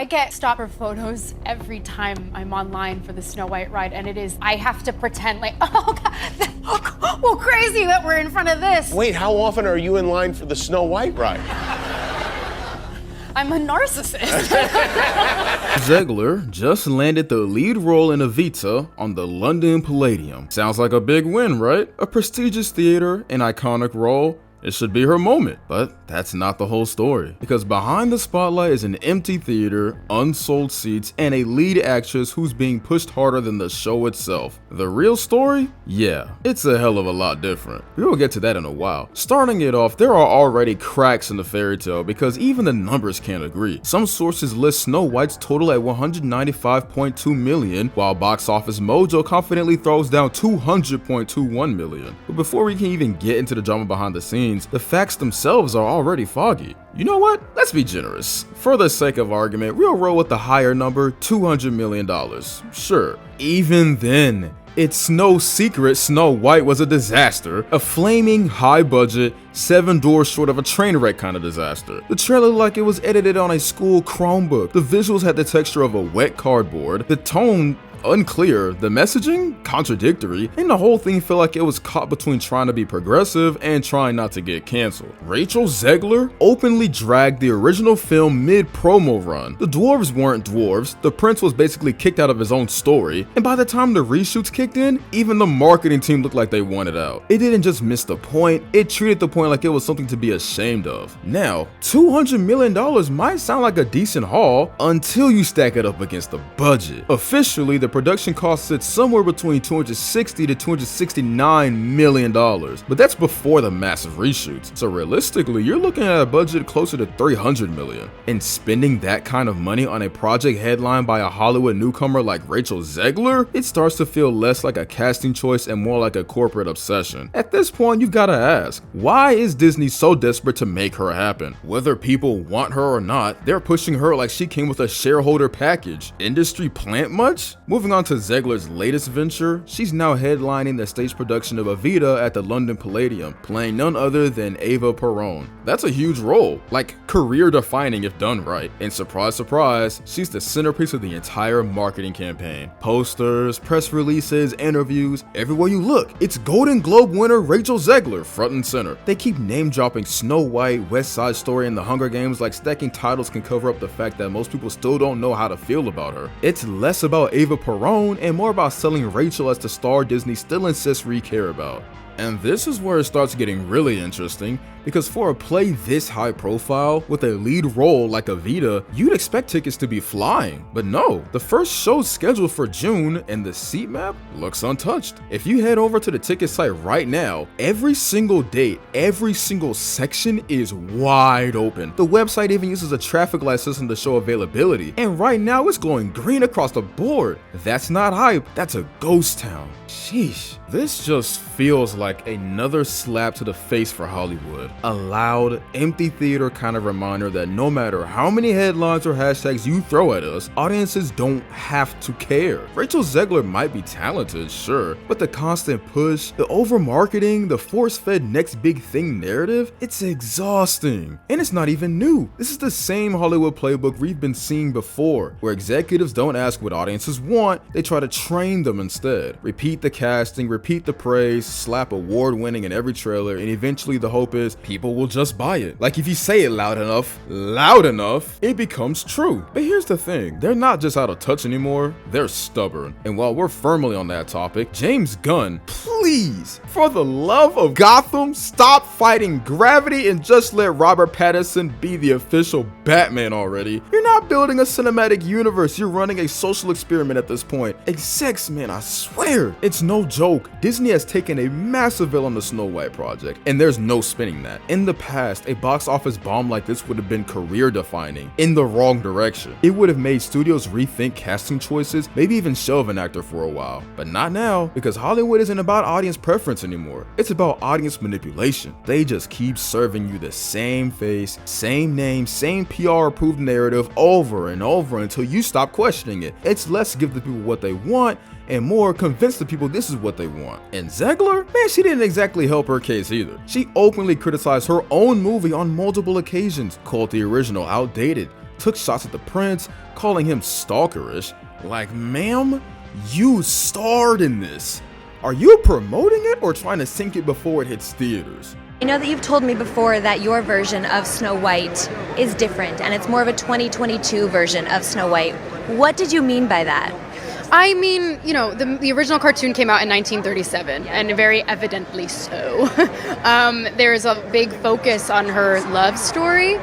I get stopped for photos every time I'm online for the Snow White ride, and I have to pretend like, oh God, well, crazy that we're in front of this. Wait, how often are you in line for the Snow White ride? I'm a narcissist. Zegler just landed the lead role in Avita on the London Palladium. Sounds like a big win, right? A prestigious theater, an iconic role. It should be her moment, but that's not the whole story. Because behind the spotlight is an empty theater, unsold seats, and a lead actress who's being pushed harder than the show itself. The real story? Yeah, it's a hell of a lot different. We will get to that in a while. Starting it off, there are already cracks in the fairy tale because even the numbers can't agree. Some sources list Snow White's total at 195.2 million, while Box Office Mojo confidently throws down 200.21 million. But before we can even get into the drama behind the scenes, the facts themselves are already foggy. You know what? Let's be generous. For the sake of argument, we'll roll with the higher number, $200 million. Sure. Even then, it's no secret Snow White was a disaster. A flaming, high-budget, 7 doors short of a train wreck kind of disaster. The trailer looked like it was edited on a school Chromebook. The visuals had the texture of a wet cardboard. The tone unclear, the messaging contradictory, and the whole thing felt like it was caught between trying to be progressive and trying not to get canceled. Rachel Zegler openly dragged the original film mid-promo run. The dwarves weren't dwarves, the prince was basically kicked out of his own story, and by the time the reshoots kicked in, even the marketing team looked like they wanted out. It didn't just miss the point, it treated the point like it was something to be ashamed of. Now, $200 million might sound like a decent haul until you stack it up against the budget. Officially, the production cost sits somewhere between $260 to $269 million, but that's before the massive reshoots. So realistically, you're looking at a budget closer to $300 million. And spending that kind of money on a project headlined by a Hollywood newcomer like Rachel Zegler, it starts to feel less like a casting choice and more like a corporate obsession. At this point, you've got to ask, why is Disney so desperate to make her happen? Whether people want her or not, they're pushing her like she came with a shareholder package. Industry plant much? Moving on to Zegler's latest venture, she's now headlining the stage production of Avita at the London Palladium, playing none other than Eva Perón. That's a huge role, like career-defining if done right. And surprise, surprise, she's the centerpiece of the entire marketing campaign. Posters, press releases, interviews, everywhere you look, it's Golden Globe winner Rachel Zegler front and center. They keep name-dropping Snow White, West Side Story, and The Hunger Games like stacking titles can cover up the fact that most people still don't know how to feel about her. It's less about Eva Perón and more about selling Rachel as the star Disney still insists we care about. And this is where it starts getting really interesting, because for a play this high profile, with a lead role like Avita, you'd expect tickets to be flying. But no, the first show's scheduled for June and the seat map looks untouched. If you head over to the ticket site right now, every single date, every single section is wide open. The website even uses a traffic light system to show availability, and right now it's glowing green across the board. That's not hype, that's a ghost town. Sheesh. This just feels like another slap to the face for Hollywood. A loud, empty theater kind of reminder that no matter how many headlines or hashtags you throw at us, audiences don't have to care. Rachel Zegler might be talented, sure, but the constant push, the over-marketing, the force-fed next big thing narrative, it's exhausting. And it's not even new. This is the same Hollywood playbook we've been seeing before, where executives don't ask what audiences want, they try to train them instead. Repeat the casting, repeat the praise, slap award-winning in every trailer, and eventually the hope is people will just buy it. Like if you say it loud enough, it becomes true. But here's the thing, they're not just out of touch anymore, they're stubborn. And while we're firmly on that topic, James Gunn, please, for the love of Gotham, stop fighting gravity and just let Robert Pattinson be the official Batman already. You're not building a cinematic universe, you're running a social experiment at this point. Execs, man, I swear, it's no joke. Disney has taken a massive L on the Snow White project, and there's no spinning that. In the past, a box office bomb like this would have been career defining, in the wrong direction. It would have made studios rethink casting choices, maybe even shelve an actor for a while. But not now, because Hollywood isn't about audience preference anymore. It's about audience manipulation. They just keep serving you the same face, same name, same PR approved narrative over and over until you stop questioning it. It's less give the people what they want and more convince the people this is what they want. And Zegler, man, she didn't exactly help her case either. She openly criticized her own movie on multiple occasions, called the original outdated, took shots at the prince, calling him stalkerish. Like, ma'am, you starred in this. Are you promoting it or trying to sink it before it hits theaters? I know that you've told me before that your version of Snow White is different and it's more of a 2022 version of Snow White. What did you mean by that? I mean, you know, the original cartoon came out in 1937, and very evidently so. There's a big focus on her love story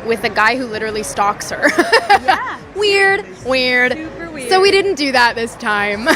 with a guy who literally stalks her. Yeah. Weird. Super weird. So we didn't do that this time.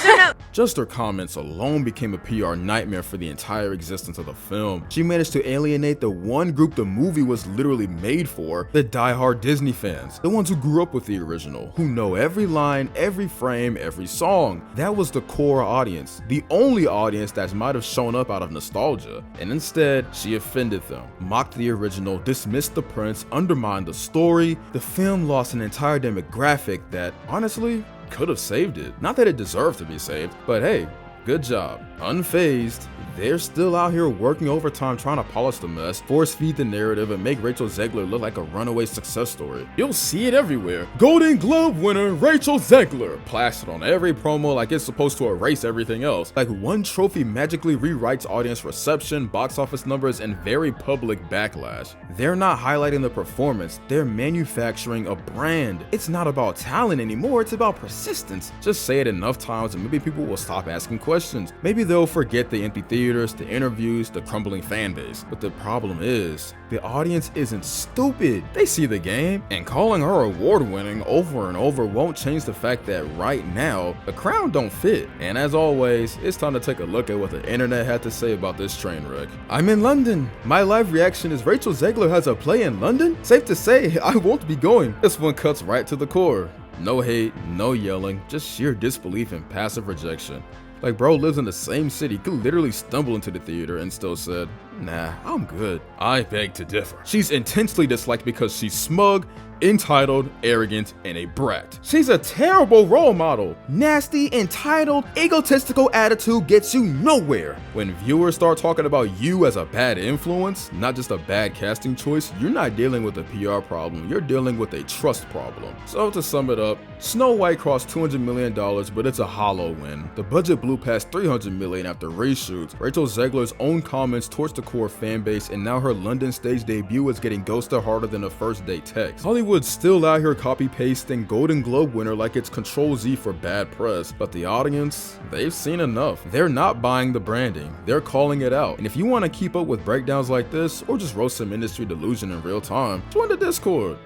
Just her comments alone became a PR nightmare for the entire existence of the film. She managed to alienate the one group the movie was literally made for, the die-hard Disney fans, the ones who grew up with the original, who know every line, every frame, every song. That was the core audience, the only audience that might have shown up out of nostalgia. And instead, she offended them, mocked the original, dismissed the prince, undermined the story. The film lost an entire demographic that, honestly, could have saved it. Not that it deserved to be saved, but hey, good job. Unfazed, they're still out here working overtime trying to polish the mess, force feed the narrative, and make Rachel Zegler look like a runaway success story. You'll see it everywhere. Golden Globe winner Rachel Zegler, plastered on every promo like it's supposed to erase everything else. Like one trophy magically rewrites audience reception, box office numbers, and very public backlash. They're not highlighting the performance, they're manufacturing a brand. It's not about talent anymore, it's about persistence. Just say it enough times and maybe people will stop asking questions. Maybe they'll forget the empty theaters, the interviews, the crumbling fan base. But the problem is, the audience isn't stupid. They see the game, and calling her award-winning over and over won't change the fact that right now, the crown don't fit. And as always, it's time to take a look at what the internet had to say about this train wreck. I'm in London. My live reaction is Rachel Zegler has a play in London? Safe to say, I won't be going. This one cuts right to the core. No hate, no yelling, just sheer disbelief and passive rejection. Like, bro lives in the same city, could literally stumble into the theater and still said, nah, I'm good. I beg to differ. She's intensely disliked because she's smug, entitled, arrogant, and a brat. She's a terrible role model. Nasty, entitled, egotistical attitude gets you nowhere. When viewers start talking about you as a bad influence, not just a bad casting choice, you're not dealing with a PR problem, you're dealing with a trust problem. So to sum it up, Snow White crossed $200 million, but it's a hollow win. The budget blew past $300 million after reshoots, Rachel Zegler's own comments torched the core fan base, and now her London stage debut is getting ghosted harder than a first date text. Hollywood's still out here copy-pasting Golden Globe winner like it's Control-Z for bad press, but the audience, they've seen enough. They're not buying the branding, they're calling it out. And if you want to keep up with breakdowns like this, or just roast some industry delusion in real time, join the Discord.